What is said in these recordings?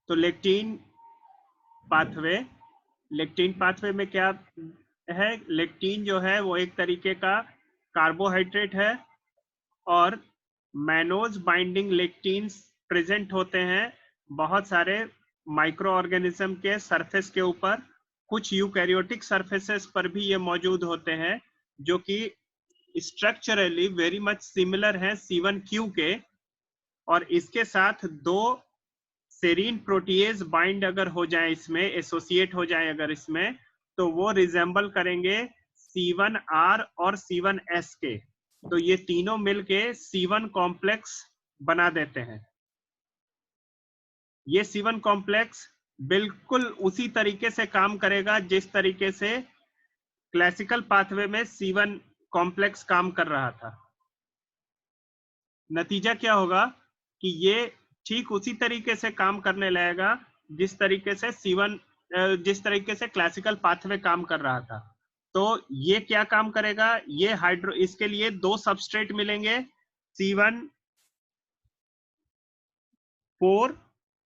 तो lectin pathway में क्या है? लेक्टिन जो है वो एक तरीके का कार्बोहाइड्रेट है और मैनोज बाइंडिंग लेक्टिन्स प्रेजेंट होते हैं बहुत सारे माइक्रो ऑर्गेनिज्म के सरफेस के ऊपर। कुछ यूकैरियोटिक सरफेसेस पर भी ये मौजूद होते हैं जो कि स्ट्रक्चरली वेरी मच सिमिलर है C1Q के, और इसके साथ दो सेरीन प्रोटीएज बाइंड अगर हो जाए, इसमें एसोसिएट हो जाए अगर इसमें, तो वो रिजेंबल करेंगे C1R और C1S के। तो ये तीनों मिलके C1 कॉम्प्लेक्स बना देते हैं। ये C1 कॉम्प्लेक्स बिल्कुल उसी तरीके से काम करेगा जिस तरीके से क्लासिकल पाथवे में C1 कॉम्प्लेक्स काम कर रहा था। नतीजा क्या होगा कि ये ठीक उसी तरीके से काम करने लगेगा जिस तरीके से क्लासिकल पाथवे काम कर रहा था। तो ये क्या काम करेगा? ये इसके लिए दो सबस्ट्रेट मिलेंगे, C1-4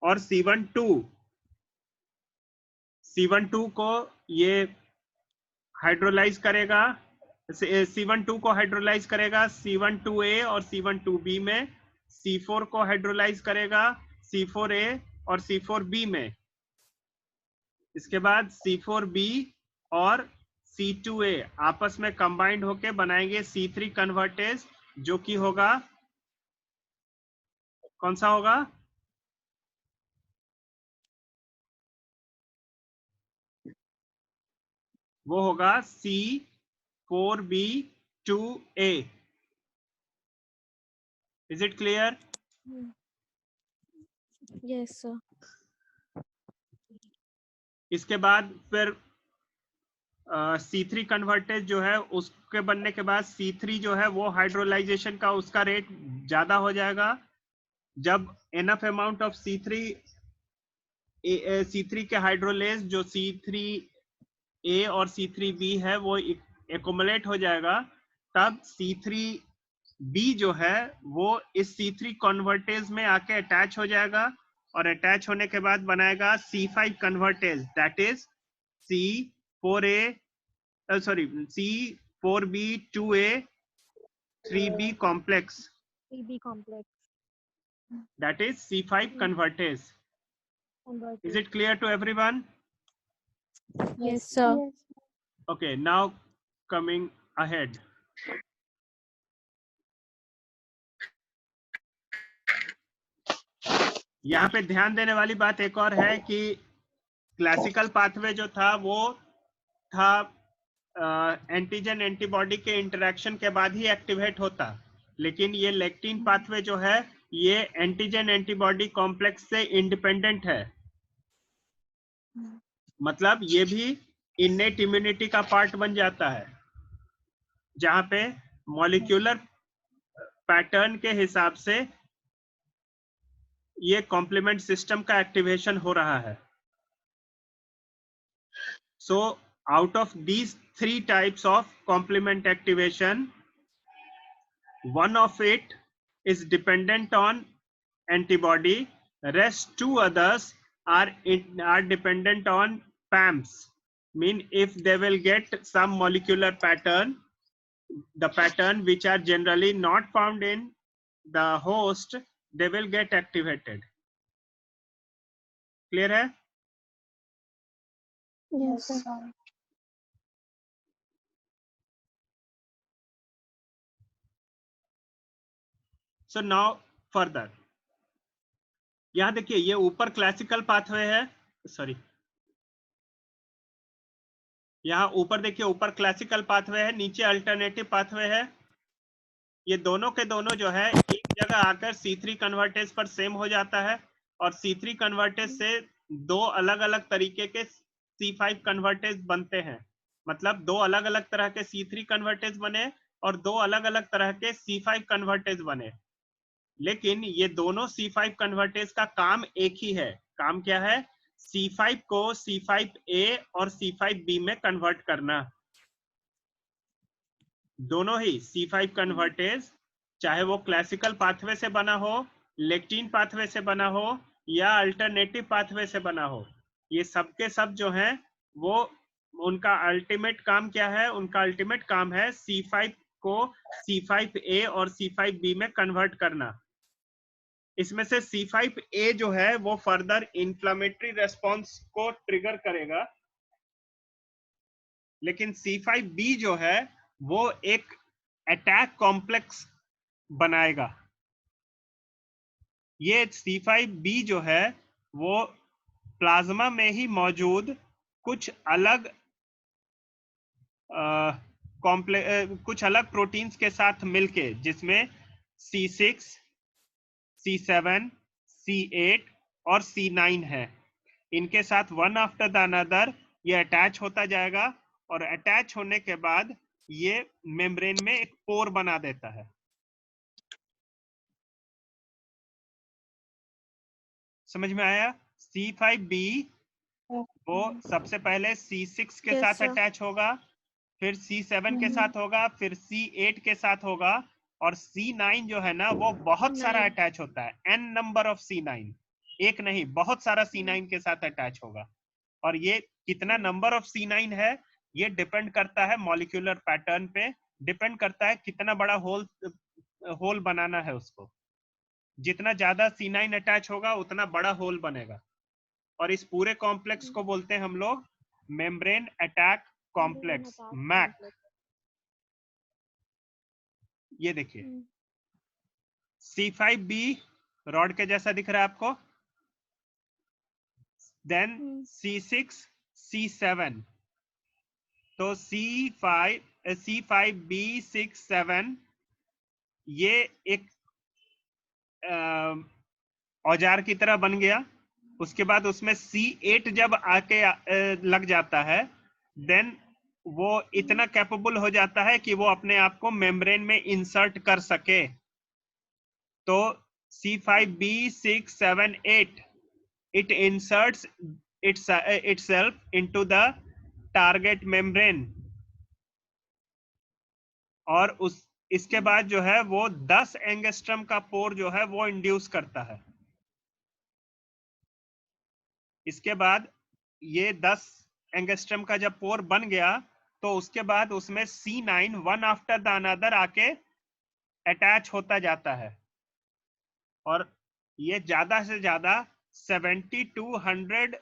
और C1-2 को ये हाइड्रोलाइज करेगा, C1-2 को हाइड्रोलाइज करेगा C1-2A और C1-2B में, C4 को हाइड्रोलाइज करेगा C4A और C4B में। इसके बाद C4B और C2A आपस में कंबाइंड होके बनाएंगे C3 कन्वर्टेज, जो कि होगा, कौन सा होगा? वो होगा C4B2A। Is it clear? Yes sir. इसके बाद फिर C3 कन्वर्टेज जो है उसके बनने के बाद C3 जो है वो हाइड्रोलाइजेशन का उसका रेट ज्यादा हो जाएगा। जब एनफ अमाउंट ऑफ C3 के हाइड्रोलेज जो C3A और C3B है वो एक्युमुलेट हो जाएगा, तब C3B जो है वो इस C3 कन्वर्टेज में आके अटैच हो जाएगा, और अटैच होने के बाद बनाएगा C5 convertase, that is C4B2A 3B complex, 3B complex. that is C5 convertase. Is it clear to everyone? Yes sir. Okay, now coming ahead. यहाँ पे ध्यान देने वाली बात एक और है कि क्लासिकल पाथवे जो था वो था एंटीजन एंटीबॉडी के इंटरेक्शन के बाद ही एक्टिवेट होता, लेकिन ये लेक्टिन पाथवे जो है ये एंटीजन एंटीबॉडी कॉम्प्लेक्स से इंडिपेंडेंट है। मतलब ये भी इनेट इम्यूनिटी का पार्ट बन जाता है, जहां पे मॉलिक्यूलर पैटर्न के हिसाब से ये कॉम्प्लीमेंट सिस्टम का एक्टिवेशन हो रहा है। So out of these 3 types of complement activation, one of it is dependent on antibody, rest 2 others are dependent on PAMs, mean if they will get some molecular pattern, the pattern which are generally not found in the host, they will get activated. Clear hai? Yes sir. So now further, यहां देखिए ये ऊपर classical pathway है, sorry यहाँ ऊपर देखिए ऊपर classical pathway है, नीचे अल्टरनेटिव पाथवे है। ये दोनों के दोनों जो है एक जगह आकर C3 कन्वर्टेज पर सेम हो जाता है, और C3 कन्वर्टेज से दो अलग अलग तरीके के C5 कन्वर्टेज बनते हैं। मतलब दो अलग अलग तरह के C3 कन्वर्टेज बने और दो अलग अलग तरह के C5 कन्वर्टेज बने, लेकिन ये दोनों C5 कन्वर्टेज का काम एक ही है। काम क्या है? C5 को C5A और C5B में कन्वर्ट करना। दोनों ही C5 कन्वर्टेज चाहे वो क्लासिकल पाथवे से बना हो, लेक्टिन पाथवे से बना हो या अल्टरनेटिव पाथवे से बना हो, ये सब के सब जो है वो उनका अल्टीमेट काम क्या है? उनका अल्टीमेट काम है C5 को C5A और C5B में कन्वर्ट करना। इसमें से C5A जो है वो फर्दर इंफ्लेमेटरी रेस्पॉन्स को ट्रिगर करेगा, लेकिन C5B जो है वो एक अटैक कॉम्प्लेक्स बनाएगा। ये C5B जो है वो प्लाज्मा में ही मौजूद कुछ अलग कुछ अलग प्रोटीन्स के साथ मिलके, जिसमें C6, C7, C8 और C9 है, इनके साथ वन आफ्टर द अनदर ये अटैच होता जाएगा और अटैच होने के बाद ये मेम्ब्रेन में एक पोर बना देता है। समझ में आया? C5B वो सबसे पहले C6 के Yes, साथ sir. अटैच होगा, फिर C7 के साथ होगा, फिर C8 के साथ होगा, और C9 जो है ना वो बहुत सारा C9. अटैच होता है, n नंबर ऑफ C9, एक नहीं बहुत सारा C9 के साथ अटैच होगा। और ये कितना नंबर ऑफ C9 है ये डिपेंड करता है मॉलिक्यूलर पैटर्न पे, डिपेंड करता है कितना बड़ा होल बनाना है उसको। जितना ज्यादा C9 अटैच होगा उतना बड़ा होल बनेगा, और इस पूरे कॉम्प्लेक्स को बोलते हैं हम लोग मेम्ब्रेन अटैक कॉम्प्लेक्स, मैक। ये देखिए C5B रॉड के जैसा दिख रहा है आपको, देन C6, C7, तो C5B6-7 ये एक औजार की तरह बन गया। उसके बाद उसमें C8 जब आके लग जाता है, देन वो इतना कैपेबल हो जाता है कि वो अपने आप को मेम्ब्रेन में इंसर्ट कर सके। तो C5B6-7-8 it inserts itself into the target membrane, और इसके बाद जो है वो 10 एंगस्ट्रम का पोर जो है वो इंड्यूस करता है। इसके बाद ये 10 एंगस्ट्रम का जब पोर बन गया तो उसके बाद उसमें C9 one after the another आके अटैच होता जाता है, और ये ज्यादा से ज्यादा 70 to 100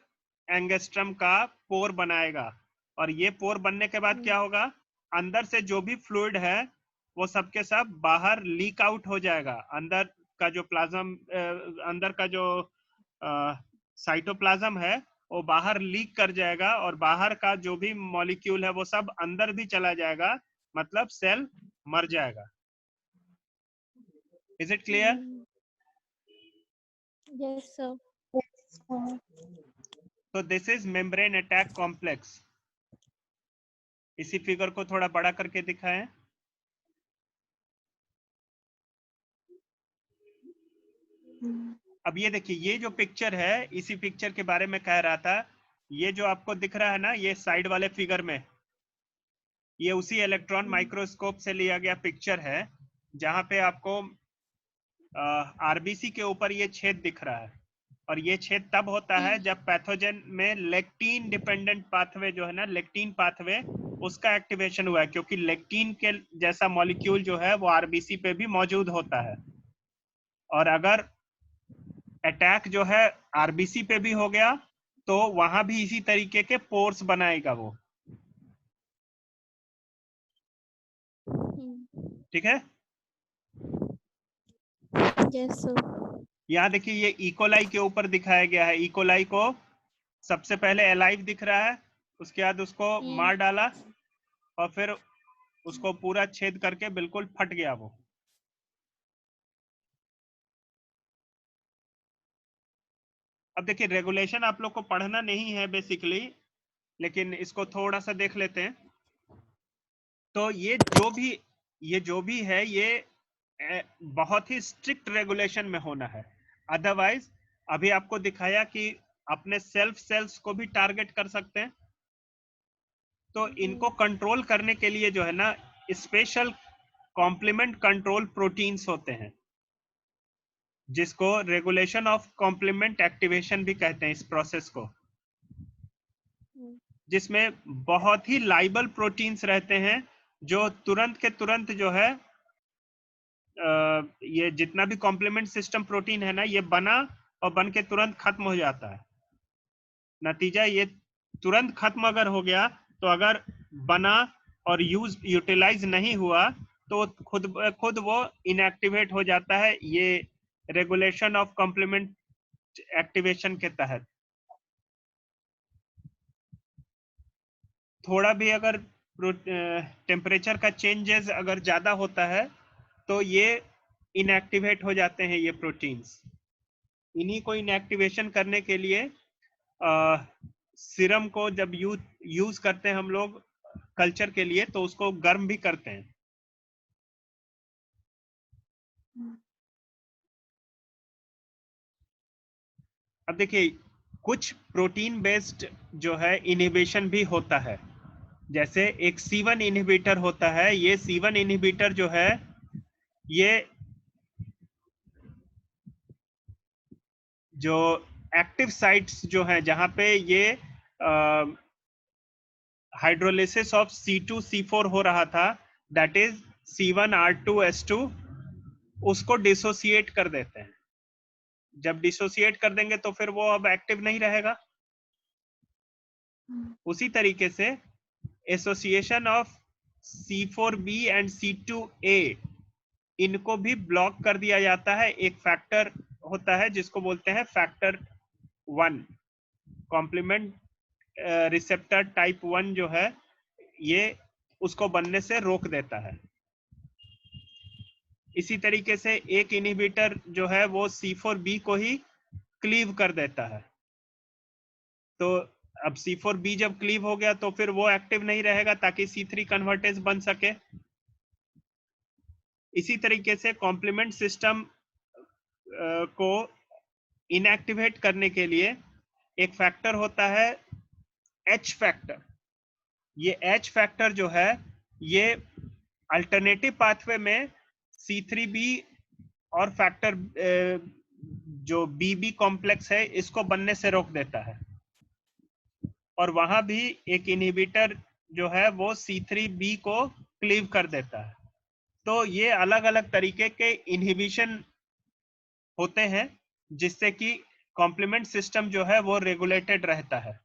एंगस्ट्रम का पोर बनाएगा। और ये पोर बनने के बाद क्या होगा? अंदर से जो भी फ्लूइड है वो सब के सब बाहर लीक आउट हो जाएगा। अंदर का जो प्लाज्म, अंदर का जो साइटोप्लाज्म है वो बाहर लीक कर जाएगा, और बाहर का जो भी मॉलिक्यूल है वो सब अंदर भी चला जाएगा, मतलब सेल मर जाएगा। Is it clear? Yes, sir. तो this is membrane attack complex. इसी फिगर को थोड़ा बड़ा करके दिखाएं। अब ये देखिए, ये जो पिक्चर है इसी पिक्चर के बारे में कह रहा था। ये जो आपको दिख रहा है ना, ये साइड वाले फिगर में, ये उसी इलेक्ट्रॉन माइक्रोस्कोप से लिया गया पिक्चर है, जहां पे आपको आरबीसी के ऊपर ये छेद दिख रहा है। और ये छेद तब होता है जब पैथोजन में लेक्टिन डिपेंडेंट पाथवे जो है ना, लेक्टिन पाथवे, उसका एक्टिवेशन हुआ है, क्योंकि लेक्टिन के जैसा मॉलिक्यूल जो है वो आरबीसी पे भी मौजूद होता है। और अगर अटैक जो है आरबीसी पे भी हो गया तो वहां भी इसी तरीके के पोर्स बनाएगा वो। ठीक है? Yes, sir. यहाँ देखिए, ये इकोलाई के ऊपर दिखाया गया है। इकोलाई को सबसे पहले अलाइव दिख रहा है, उसके बाद उसको मार डाला और फिर उसको पूरा छेद करके बिल्कुल फट गया वो। अब देखिए, रेगुलेशन आप लोग को पढ़ना नहीं है बेसिकली, लेकिन इसको थोड़ा सा देख लेते हैं। तो ये जो भी है ये बहुत ही स्ट्रिक्ट रेगुलेशन में होना है। अदरवाइज अभी आपको दिखाया कि अपने सेल्फ सेल्स को भी टारगेट कर सकते हैं। तो इनको कंट्रोल करने के लिए जो है ना, स्पेशल कॉम्प्लीमेंट कंट्रोल प्रोटीन्स होते हैं, जिसको रेगुलेशन ऑफ कॉम्प्लीमेंट एक्टिवेशन भी कहते हैं इस प्रोसेस को, जिसमें बहुत ही लाइबल प्रोटीन्स रहते हैं जो तुरंत के तुरंत जो है ये जितना भी कॉम्प्लीमेंट सिस्टम प्रोटीन है ना, ये बना और बन के तुरंत खत्म हो जाता है। नतीजा ये तुरंत खत्म अगर हो गया तो अगर बना और यूटिलाइज नहीं हुआ तो खुद वो इनएक्टिवेट हो जाता है, ये रेगुलेशन ऑफ कॉम्प्लीमेंट एक्टिवेशन के तहत। थोड़ा भी अगर टेम्परेचर का चेंजेस अगर ज्यादा होता है तो ये इनएक्टिवेट हो जाते हैं ये प्रोटीन्स। इन्हीं को इनएक्टिवेशन करने के लिए सीरम को जब यूज करते हैं हम लोग कल्चर के लिए, तो उसको गर्म भी करते हैं। अब देखिए, कुछ प्रोटीन बेस्ड जो है इनहिबिशन भी होता है, जैसे एक C1 इनहिबिटर होता है। ये C1 इनहिबिटर जो है ये जो एक्टिव साइट्स जो है जहां पे ये हाइड्रोलिसिस ऑफ C2C4 हो रहा था, दैट इज C1R2S2, उसको डिसोसिएट कर देते हैं। जब डिसोसिएट कर देंगे तो फिर वो अब एक्टिव नहीं रहेगा। उसी तरीके से association of C4B and C2A, इनको भी ब्लॉक कर दिया जाता है। एक फैक्टर होता है जिसको बोलते हैं फैक्टर 1, कॉम्प्लीमेंट रिसेप्टर टाइप 1 जो है, ये उसको बनने से रोक देता है। इसी तरीके से एक इनहिबिटर जो है वो C4B को ही क्लीव कर देता है। तो अब C4B जब क्लीव हो गया तो फिर वो एक्टिव नहीं रहेगा ताकि C3 कन्वर्टेज बन सके। इसी तरीके से कॉम्प्लीमेंट सिस्टम को इनएक्टिवेट करने के लिए एक फैक्टर होता है H फैक्टर। ये H फैक्टर जो है ये अल्टरनेटिव पाथवे में C3B और फैक्टर जो BB कॉम्प्लेक्स है इसको बनने से रोक देता है। और वहां भी एक इनहिबिटर जो है वो C3B को क्लीव कर देता है। तो ये अलग अलग तरीके के इनहिबिशन होते हैं जिससे कि कॉम्प्लीमेंट सिस्टम जो है वो रेगुलेटेड रहता है।